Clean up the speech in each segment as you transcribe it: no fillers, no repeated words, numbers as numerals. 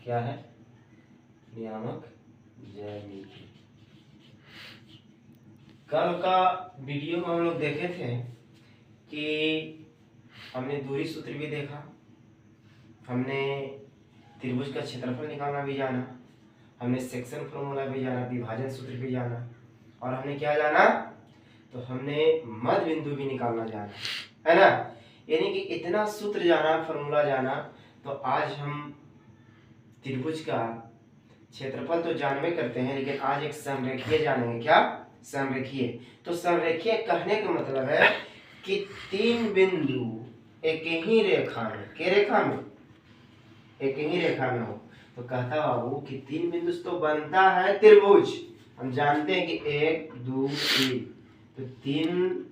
क्या है? नियामक ज्यामिति। कल का वीडियो में हम लोग देखे थे कि हमने दूरी सूत्र भी देखा, हमने त्रिभुज का क्षेत्रफल निकालना भी जाना, हमने सेक्शन फॉर्मूला भी जाना, विभाजन सूत्र भी जाना, और हमने क्या जाना? तो हमने मध्य बिंदु भी निकालना जाना, है ना। यानी कि इतना सूत्र जाना, फॉर्मूला जाना। तो आज हम त्रिभुज का क्षेत्रफल तो जानवे करते हैं, लेकिन आज एक संरेखीय जानेंगे। क्या? संरेखीय। तो संरेखीय कहने का मतलब है कि तीन बिंदु एक ही रेखा में, के रेखा में, एक ही रेखा में हो। तो कहता बाबू कि तीन बिंदु तो बनता है त्रिभुज। हम जानते हैं कि 1 2 3, तो तीन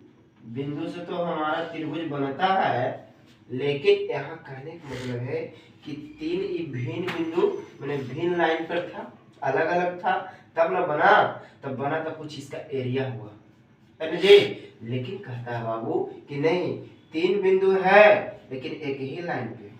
बिंदु से तो हमारा त्रिभुज बनता है, लेकिन यहाँ कहने का मतलब है कि तीन भिन्न बिंदु मैंने भिन्न लाइन पर था, अलग अलग था, तब ना बना, तब बना तो कुछ इसका एरिया हुआ, है ना जी। लेकिन कहता है बाबू कि नहीं, तीन बिंदु है लेकिन एक ही लाइन पे,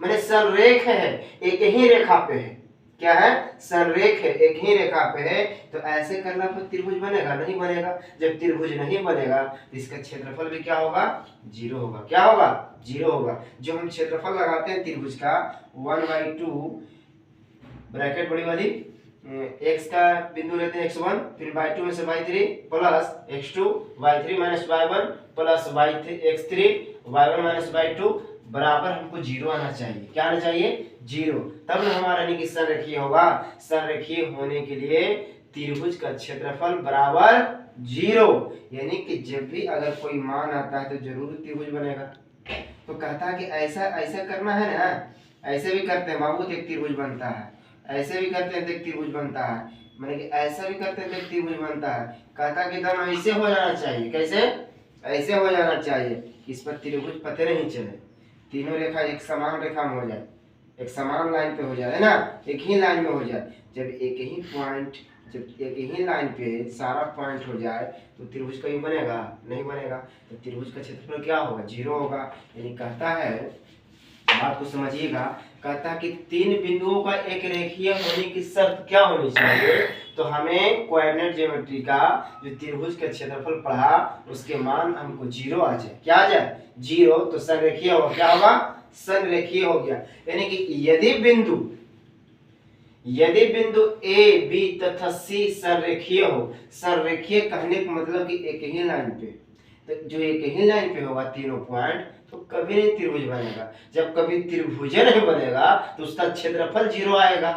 मैंने संरेख है, एक ही रेखा पे है। क्या है? संरेख है, एक ही रेखा पे है। तो ऐसे करना पर त्रिभुज बनेगा? नहीं बनेगा। जब त्रिभुज नहीं बनेगा तो इसका क्षेत्रफल भी क्या होगा? 0 होगा। क्या होगा? 0 होगा। जो हम क्षेत्रफल लगाते हैं त्रिभुज का 1/2 ब्रैकेट बड़ी वाली x का बिंदु लेते हैं x1, फिर y2 में से y3 plus x2 y3 minus y1 plus x3 y1 minus y2 बराबर हमको 0 आना चाहिए। क्या आना चाहिए? 0। तब ना हमारा यानी कि संरेखीय होगा। संरेखीय होने के लिए त्रिभुज का क्षेत्रफल बराबर 0, यानी कि जब भी अगर कोई मान आता है तो जरूर त्रिभुज बनेगा। तो कहता है कि ऐसा ऐसा करना है ना, ऐसे भी करते हैं बाबू तो एक त्रिभुज बनता है, ऐसे भी करते हैं तो एक त्रिभुज बनता है, मैंने कि ऐसा भी करते हैं तो एक त्रिभुज बनता है। कहता कि दोनों ऐसे हो जाना चाहिए। कैसे? ऐसे हो जाना चाहिए, इस पर त्रिभुज पता नहीं चले, तीनों रेखा एक समान रेखा में हो जाए, एक समान लाइन पे हो जाए, है ना, एक ही लाइन में हो जाए। जब एक ही पॉइंट, जब एक ही लाइन पे सारा पॉइंट हो जाए तो त्रिभुज कहीं बनेगा? नहीं बनेगा। तो त्रिभुज का क्षेत्रफल क्या होगा? 0 होगा। यानी कहता है, बात को समझिएगा, कहता है कि तीन बिंदुओं का एक रेखीय होने की शर्त क्या होनी चाहिए? तो हमें कोऑर्डिनेट ज्योमेट्री का जो त्रिभुज का क्षेत्रफल पढ़ा उसके मान हमको 0 आ जाए। क्या आ जाए? 0। तो संरेखीय होगा। क्या होगा? संरेखीय हो गया। यानी कि यदि बिंदु ए बी तथा सी संरेखीय हो, संरेखीय कहने का मतलब कि एक ही लाइन पे, तो जो एक ही लाइन पे होगा तीनों पॉइंट, तो कभी नहीं त्रिभुज बनेगा। जब कभी त्रिभुज नहीं बनेगा तो उसका क्षेत्रफल 0 आएगा।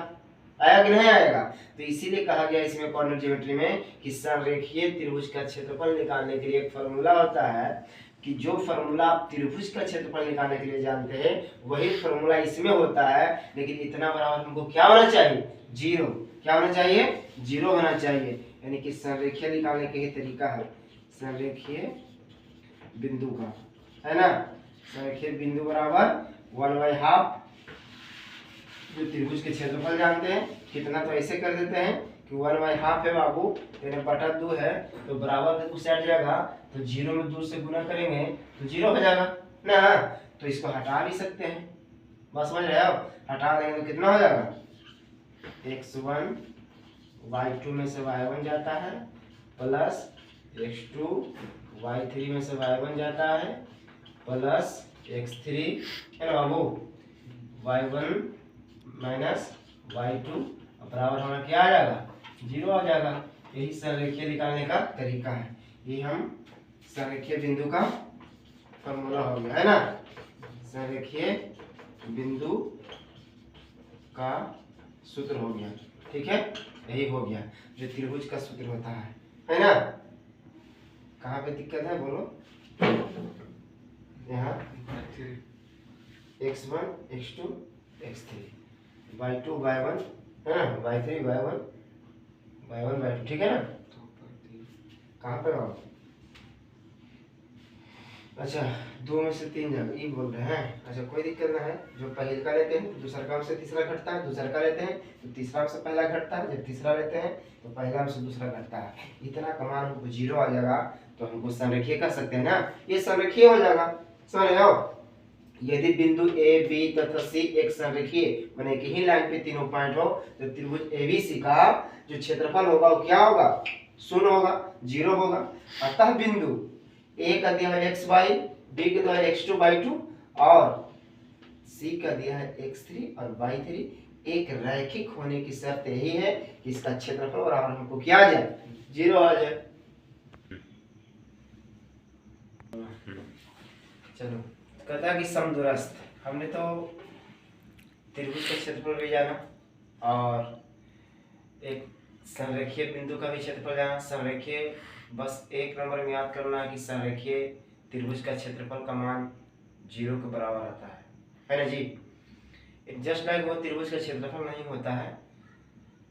आया कि नहीं आएगा? तो इसीलिए कहा गया इसमें कोऑर्डिनेट ज्योमेट्री में कि संरेखीय त्रिभुज का क्षेत्रफल निकालने के लिए एक फॉर्मूला होता है, कि जो फॉर्मूला आप त्रिभुज का क्षेत्रफल निकालने के लिए जानते हैं वही फॉर्मूला इसमें होता है। लेकिन इतना बराबर हमको क्या होना चाहिए? 0। क्या होना चाहिए? 0 होना चाहिए। यानी कि संरेखीय निकालने का ही तरीका है, संरेखीय बिंदु का, है ना। संरेखीय बिंदु बराबर 1/2 जो त्रिभुज के क्षेत्रफल जानते हैं, कितना तो ऐसे कर देते हैं कि 1/2 है बाबू, तेरे बटा 2 है, तो बराबर उस हट जाएगा, तो 0 में 2 से गुना करेंगे तो 0 हो जाएगा ना। तो इसको हटा भी सकते हैं, बस समझ रहे हो। हटा देंगे तो कितना हो जाएगा? x1 y2 में से y1 जाता है प्लस x2 y3 में से y1 जाता है प्लस x3, है ना बाबू, y1 माइनस y2 बराबर हमारा क्या आ जाएगा? 0 आ जाएगा। यही संरेखीय निकालने का तरीका है। ये हम संरेखीय बिंदु का फॉर्मूला हो गया, है ना। संरेखीय बिंदु का सूत्र हो गया, ठीक है, यही हो गया जो त्रिभुज का सूत्र होता है ना। कहाँ पे दिक्कत है बोलो? यहाँ x1 x2 x3 y2 y1, है ना, y3 y1 y2, ठीक है ना। कहाँ पे आओ? अच्छा, 2 में से 3 जगह ये बोल रहे हैं। अच्छा, कोई दिक्कत ना है। जो पहले का लेते हैं तो दूसरा काम से तीसरा घटता है, दूसरा का लेते हैं तो तीसरा से पहला घटता है, जब तीसरा लेते हैं तो पहला से दूसरा घटता है। इतना का मान हमको 0 आ जाएगा तो हमको संरेखीय कर सकते हैं ना, ये संरेखीय हो जाएगा। समझ रहे हो? यदि बिंदु ए बी तथा सी एक संरेखीय माने एक ही लाइन पे तीनों पॉइंट हो तो त्रिभुज एबीसी का जो क्षेत्रफल होगा वो क्या होगा, शून्य होगा, 0 होगा। अतः बिंदु ए का दिया है x बाई, बी का दिया है x2/2 और सी का दिया है x3 और y3। एक रैखिक होने की शर्त यही है कि इसका क्षेत्रफल बराबर हमको क्या आ जाए, 0 आ जाए। चलो कहता है कि समदूरस्थ, हमने तो त्रिभुज का क्षेत्रफल भी जाना और एक संरेखीय बिंदु का भी क्षेत्रफल जाना। संरेखीय बस एक नंबर में याद करना है कि संरेखीय त्रिभुज का क्षेत्रफल का मान 0 के बराबर आता है ना जी। जस्ट लाइक वो त्रिभुज का क्षेत्रफल नहीं होता है।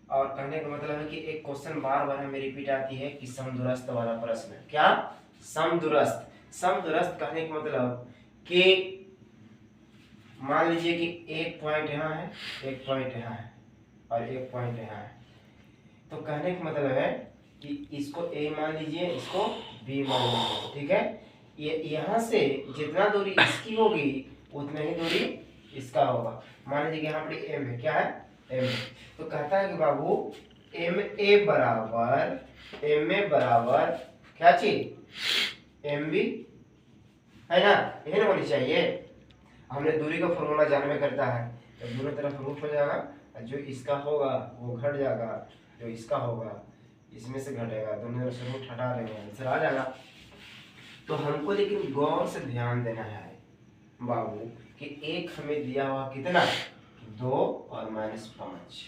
और कहने का मतलब है कि एक क्वेश्चन बार बार हमें रिपीट आती है कि समदूरस्थ वाला प्रश्न, क्या समदूरस्थ। समदूरस्थ कहने का मतलब कि मान लीजिए कि एक पॉइंट यहाँ है, एक पॉइंट यहाँ है और एक पॉइंट यहाँ है, तो कहने का मतलब है कि इसको ए मान लीजिए, इसको बी मान लीजिए, ठीक है। ये यहाँ से जितना दूरी इसकी होगी उतना ही दूरी इसका होगा। मान लीजिए कि यहाँ पे एम है, क्या है, एम है। तो कहता है कि बाबू एम ए बराबर क्या चीज, एम बी, है ना, यही ना होनी चाहिए। हमने दूरी का फॉर्मूला जानने करता है, तो दोनों तरफ रूट हो जाएगा, जो इसका होगा वो घट जाएगा, जो इसका होगा इसमें से घटेगा, दोनों तरफ से रूट हटा देंगे, आंसर आ जाएगा। तो हमको लेकिन गौर से ध्यान देना है बाबू कि एक हमें दिया हुआ कितना, 2 और -5,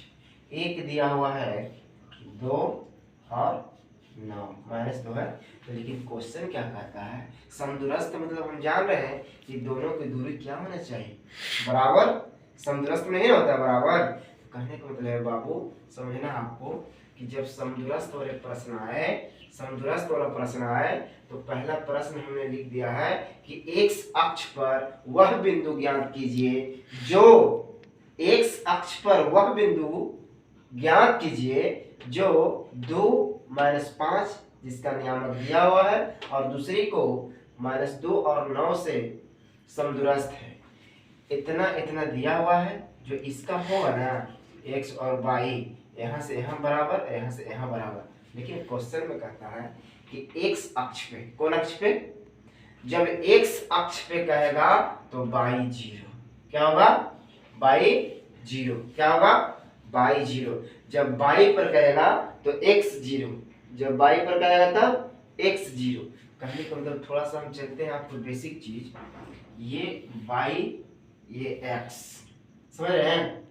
एक दिया हुआ है 2 और 9, -2 है। तो लेकिन क्वेश्चन क्या कहता है, समदूरस्थ मतलब हम जान रहे हैं कि दोनों की दूरी क्या होना चाहिए, बराबर। समदूरस्थ नहीं होता बराबर। तो कहने का मतलब है बाबू समझना आपको कि जब समदूरस्थ वाले प्रश्न आए, समदूरस्थ वाला प्रश्न आए तो पहला प्रश्न हमने लिख दिया है कि x अक्ष पर वह बिंदु ज्ञात कीजिए जो x अक्ष पर वह बिंदु ज्ञात कीजिए जो 2 - 5 जिसका नियामक दिया हुआ है और दूसरी को -2 और 9 से समदूरस्थ है। इतना इतना दिया हुआ है, जो इसका होगा ना x और y, यहाँ से यहाँ बराबर, यहाँ से यहाँ बराबर। लेकिन क्वेश्चन में कहता है कि x अक्ष पे, कौन अक्ष पे, जब x अक्ष पे कहेगा तो y 0, क्या होगा, y 0, क्या होगा, y 0। जब y पर कहेगा तो x 0, जब y पर कहेगा तब x 0। कहने का मतलब थोड़ा सा हम चलते हैं आपको बेसिक चीज, ये y ये x, समझ रहे हैं,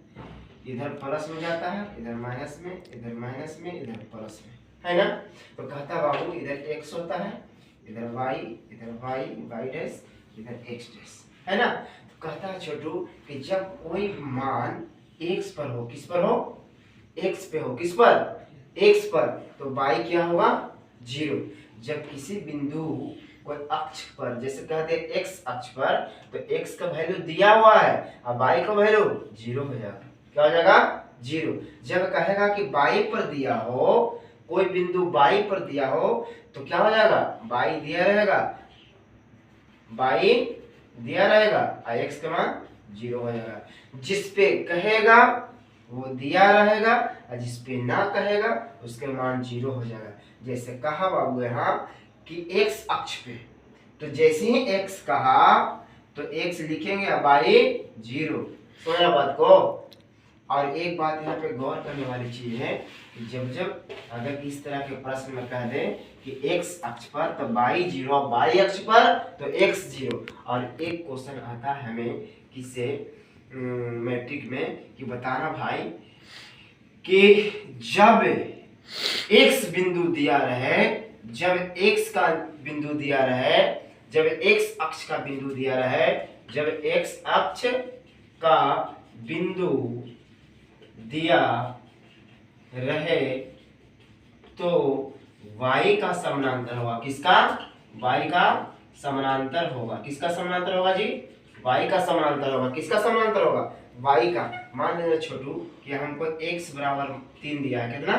इधर प्लस में जाता है, इधर माइनस में, इधर माइनस में, इधर प्लस में, है ना। तो कहता बाबू इधर x होता है, इधर y, इधर y डैश, इधर x डैश, है ना। तो कहता है छोटू कि जब कोई मान x पर हो, किस पर हो, x पे हो, किस पर, x पर, तो y क्या होगा, 0। जब किसी बिंदु कोई अक्ष पर, जैसे कहते हैं x अक्ष पर, तो x का वैल्यू दिया हुआ है और y का वैल्यू 0 हो जाएगा, क्या हो जाएगा, 0। जब कहेगा कि y पर दिया हो, कोई बिंदु y पर दिया हो, तो क्या हो जाएगा, y दिया रहेगा, y दिया रहेगा और x का मान 0 हो जाएगा। जिस पे कहेगा वो दिया रहेगा और जिस पे ना कहेगा उसके मान 0 हो जाएगा। जैसे कहा बाबू यहाँ कि x अक्ष पे, तो जैसे ही x कहा तो x लिखेंगे और y 0, समझा बात को। और एक बात यहाँ पे गौर करने वाली चीज है कि जब जब अगर इस तरह के प्रश्न में कह दें कि x अक्ष पर तो y 0, y अक्ष पर तो x 0। और एक क्वेश्चन आता है हमें किससे, मैट्रिक में, कि बताना भाई कि जब x बिंदु दिया रहे, जब x का बिंदु दिया रहे, जब x अक्ष का बिंदु दिया रहे, जब x अक्ष का बिंदु दिया रहे तो y का समानांतर होगा, किसका, y का समानांतर होगा, किसका समानांतर होगा जी, y का समानांतर होगा, किसका समानांतर होगा, y का। मान लीजिए छोटू कि हमको x बराबर 3 दिया है, कितना,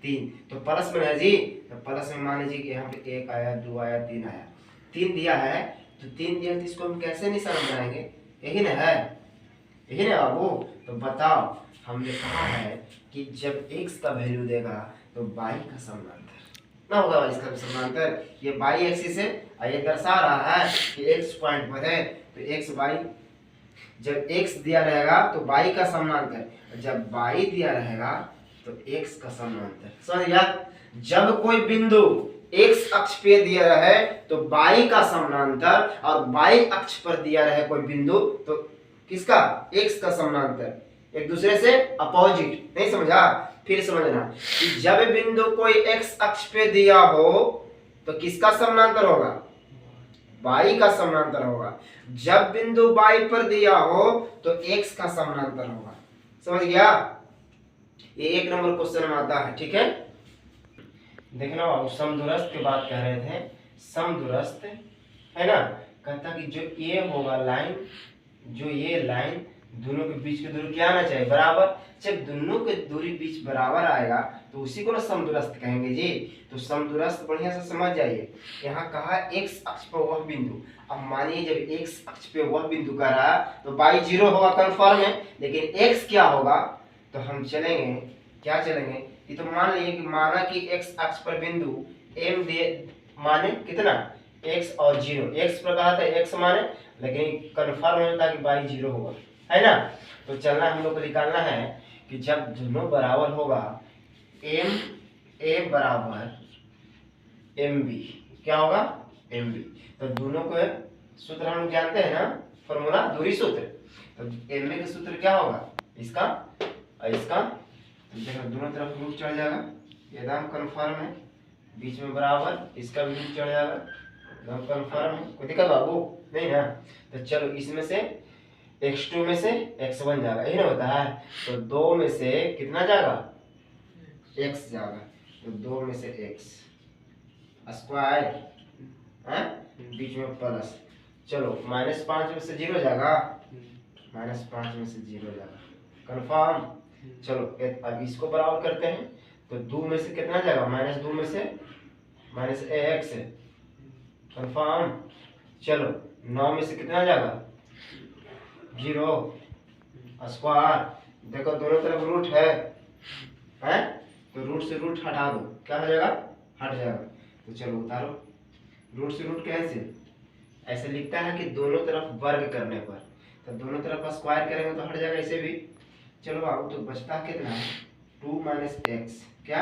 3, तो प्लस में है जी, तो प्लस में मान लीजिए कि यहाँ पे 1 आया, 2 आया, 3 आया, 3 दिया है, तो 3 दिया तो इसको हम कैसे निशान बनाएंगे, यही ना है, यही ना बाबू। तो बताओ, हमने कहा है कि जब x का वैल्यू देगा तो y का समानांतर ना होगा, इसका समानांतर ये y एक्सिस है और ये दर्शा रहा है कि x पॉइंट पर है, तो x y जब x दिया रहेगा तो y का समानांतर, जब y दिया रहेगा तो x का समानांतर। समझ गया? जब कोई बिंदु x अक्ष पे दिया रहे तो y का समानांतर, और y अक्ष पर दिया रहे कोई बिंदु तो किसका? x का समानांतर, एक दूसरे से अपोजिट। नहीं समझा? फिर समझना कि जब बिंदु कोई x अक्ष पे दिया हो तो किसका समानांतर होगा? y का समानांतर होगा। जब बिंदु y पर दिया हो तो x का समानांतर होगा। समझ गया? ये 1 नंबर क्वेश्चन में आता है। ठीक है, देखना बाबू, समदूरस्थ की बात कर रहे थे। समदूरस्थ है ना, कहता कि जो ये होगा लाइन, जो ये लाइन, दोनों के बीच की दूरी क्या आना चाहिए? बराबर। जब दोनों की दूरी बीच बराबर आएगा तो उसी को ना समदूरस्थ कहेंगे जी। तो समदूरस्थ बढ़िया से समझ जाइए। यहाँ कहा x अक्ष पर वह बिंदु। अब मानिए जब x अक्ष पे वह बिंदु का रहा तो y 0 होगा, कंफर्म है। लेकिन x क्या होगा? तो हम चलेंगे, क्या चलेंगे कि तो मान लीजिए कि माना कि x अक्ष पर बिंदु m दे, माने कितना? x और 0। x पर कहा था x माने, लेकिन कंफर्म होता है कि y 0 होगा, है ना। तो चलना हम लोग को निकालना है कि जब दोनों बराबर होगा, m a बराबर mb, क्या होगा? mb। तो दोनों को सूत्र हम लोग जानते हैं ना, फॉर्मूला, दूरी सूत्र। तो mb का सूत्र क्या होगा? इसका और इसका, देखो दोनों तरफ रूट चढ़ जाएगा, एकदम कंफर्म है। बीच में बराबर, इसका भी रूट चढ़ जाएगा, एकदम कंफर्म है। कोई दिक्कत बाबू नहीं ना? तो चलो, इसमें से x2 में से x बन जाएगा, यही ना होता है। तो 2 में से कितना जाएगा? x जाएगा, तो 2 में से x स्क्वायर है, बीच में प्लस। चलो, -5 में से 0 जाएगा, -5 में से 0 जाएगा, कंफर्म। चलो, अब इसको बराबर करते हैं तो 2 में से कितना जाएगा? -2 में से -ax, कंफर्म। चलो, 9 में से कितना जाएगा? 0 स्क्वायर। देखो दोनों तरफ रूट है, तो रूट से रूट हटा दो, क्या हो जाएगा? हट जाएगा। तो चलो उतारो, रूट से रूट कैसे? ऐसे लिखता है कि दोनों तरफ वर्ग करने पर, तो दोनों तरफ स्क्वायर करेंगे तो हट जाएगा ऐसे भी। चलो बाबू, तो बचता कितना है? 2 - x, क्या?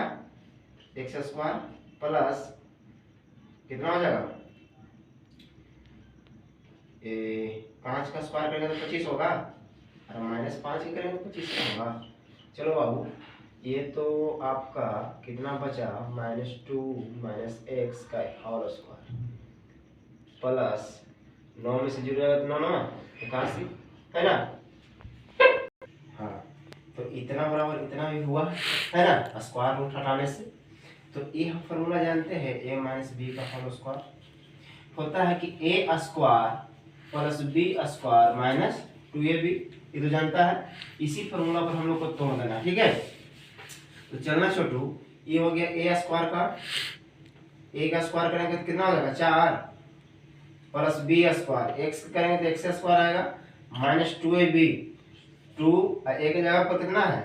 x स्क्वायर प्लस कितना हो जाएगा? 5 का स्क्वायर करेंगे तो 25 होगा, और -5 ही करेंगे तो 25 होगा। चलो बाबू, ये तो आपका कितना बचा? -2 - x का होल स्क्वायर प्लस 9 में से 0 जाएगा तो 9 81, है ना। हाँ, तो इतना बराबर इतना भी हुआ, है ना, स्क्वायर रूट हटाने से। तो ये हम फॉर्मूला जानते हैं, a - b का होल स्क्वायर होता है कि a square plus b square minus 2ab, ये तो जानता है। इसी फॉर्मूला पर हम लोग को तोड़ देना, ठीक है। तो चलना छोटू, ये हो गया a स्क्वायर का, a का स्क्वायर करेंगे तो कितना हो जाएगा? 4 प्लस b स्क्वायर, x करेंगे तो x स्क्वायर आएगा, -2ab, 2 a की जगह पर कितना है?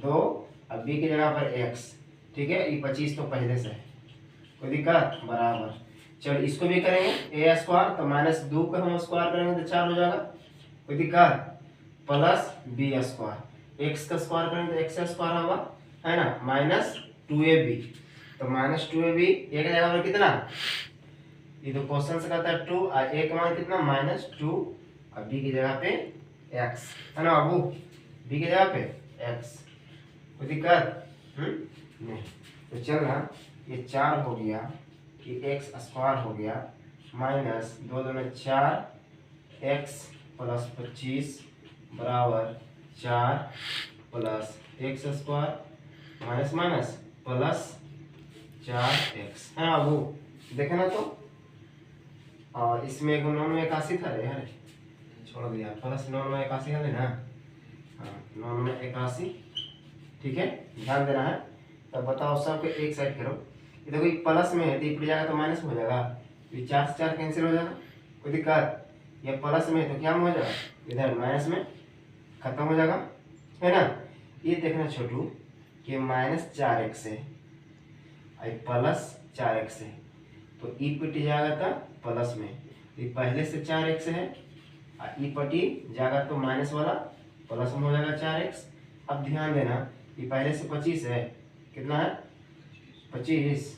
2, और b की जगह पर x, ठीक है। ये 25 तो पहले से है, कोई दिक्कत? बराबर। चलो, इसको भी करेंगे a स्क्वायर, तो -2 का हम स्क्वायर करेंगे तो 4 हो जाएगा, कोई दिक्कत? प्लस b स्क्वायर, x का स्क्वायर करेंगे तो x स्क्वायर होगा, है ना, -2ab। तो -2ab a की जगह पर कितना? ये तो क्वेश्चन से कहता है 2, और a का मान कितना? -2, और b की जगह पे x, है ना बाबू, b की जगह पे x, कोई दिक्कत? नहीं। तो चल ना, ये 4 हो गया कि x स्क्वायर हो गया, माइनस 2 2 में 4, x प्लस 25 बराबर 4 plus x square minus minus plus 4x, है बाबू, देखे ना। तो और इसमें 9 में 81 था रे, है छोड़ दिया, प्लस 9 में 81 है ना। हाँ, 9 में 81, ठीक है, ध्यान देना है। तब बताओ, सबको एक साइड करो। ये देखो, ये प्लस में है तो ये जाएगा तो माइनस हो जाएगा, ये 4 से 4 कैंसिल हो जाएगा, कोई दिक्कत? ये प्लस में है तो क्या में हो जाएगा, इधर माइनस में खत्म हो जाएगा, है ना। ये देखना छोटू कि -4x है और प्लस 4x है, तो ई पटी जाएगा तो प्लस में, ये पहले से 4x है और ई पटी जाएगा तो माइनस वाला प्लस में हो जाएगा 4x। अब ध्यान देना, ये पहले से 25 है, कितना है 25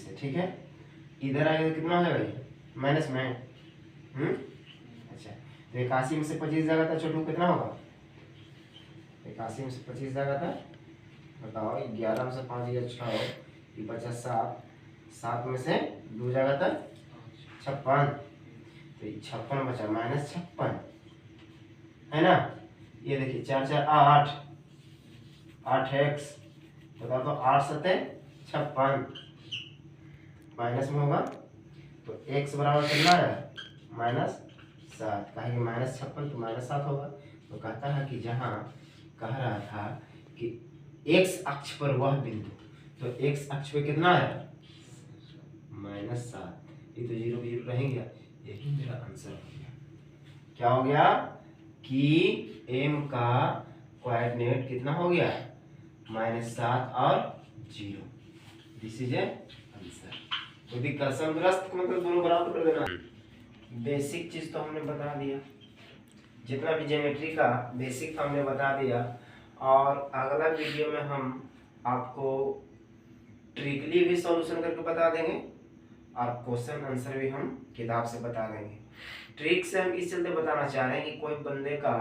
है, ठीक है। इधर आएगा तो कितना हो जाएगा ये माइनस में, अच्छा। तो 81 में से 25 जाएगा था छोटू, कितना होगा 81 में से 25 जाएगा था, बताओ 11 में से 5 या 6, ये बचा 7, 7 में से 2 जाएगा था 56, तो ये 56 बचा -56, है ना। ये देखिए 4 4 8, 8x, बताओ तो 8 7 56 माइनस में होगा, तो x बराबर कितना है -7, कहा कि -56 तो -7 होगा। तो कहता है कि जहाँ कह रहा था कि x अक्ष पर वह बिंदु, तो x अक्ष पे कितना है -7, ये तो 0 0 रहेंगे, यही मेरा आंसर हो गया। क्या हो गया कि m का कोऑर्डिनेट कितना हो गया -7 और 0, दिस इज ए आंसर। तो कसमग्रस्त मतलब दोनों बराबर कर देना। बेसिक चीज तो हमने बता दिया, जितना भी ज्योमेट्री का बेसिक था हमने बता दिया, और अगला वीडियो में हम आपको ट्रिकली भी सॉल्यूशन करके बता देंगे और क्वेश्चन आंसर भी हम किताब से बता देंगे। ट्रिक से हम इस चलते बताना चाह रहे हैं कि कोई बंदे का,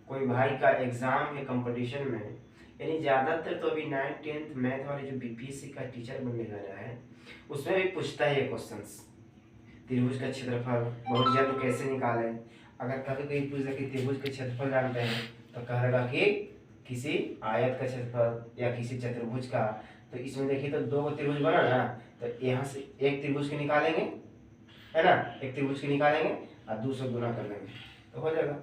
कोई भाई का एग्जाम है कंपटीशन में, यानी ज़्यादातर तो अभी 9th 10th मैथ वाले जो बीपीएससी का टीचर बनने जा रहा है उसमें भी पूछता है ये क्वेश्चंस, त्रिभुज का क्षेत्रफल बहुत जल्द कैसे निकालें। अगर कभी कोई पूछे कि त्रिभुज का क्षेत्रफल जानते हैं तो कहेगा कि किसी आयत का क्षेत्रफल या किसी चतुर्भुज का। तो इसमें देखिए तो 2 त्रिभुज बना ना, तो यहाँ से एक त्रिभुज के निकालेंगे, है ना, एक त्रिभुज के निकालेंगे और 2 से गुना कर देंगे तो हो जाएगा,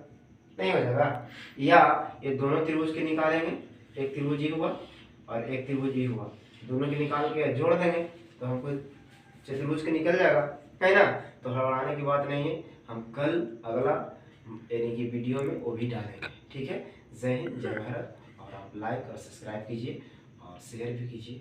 नहीं हो जाएगा। या ये दोनों त्रिभुज के निकालेंगे, एक त्रिभुज ही हुआ और एक त्रिभुज ही हुआ, दोनों के निकाल के जोड़ देंगे तो हमको चतुर्भुज के निकल जाएगा, है ना। तो हड़बड़ाने की बात नहीं है, हम कल अगला यानी कि वीडियो में वो भी डालेंगे, ठीक है। जय हिंद, जय भारत, और आप लाइक और सब्सक्राइब कीजिए और शेयर भी कीजिए।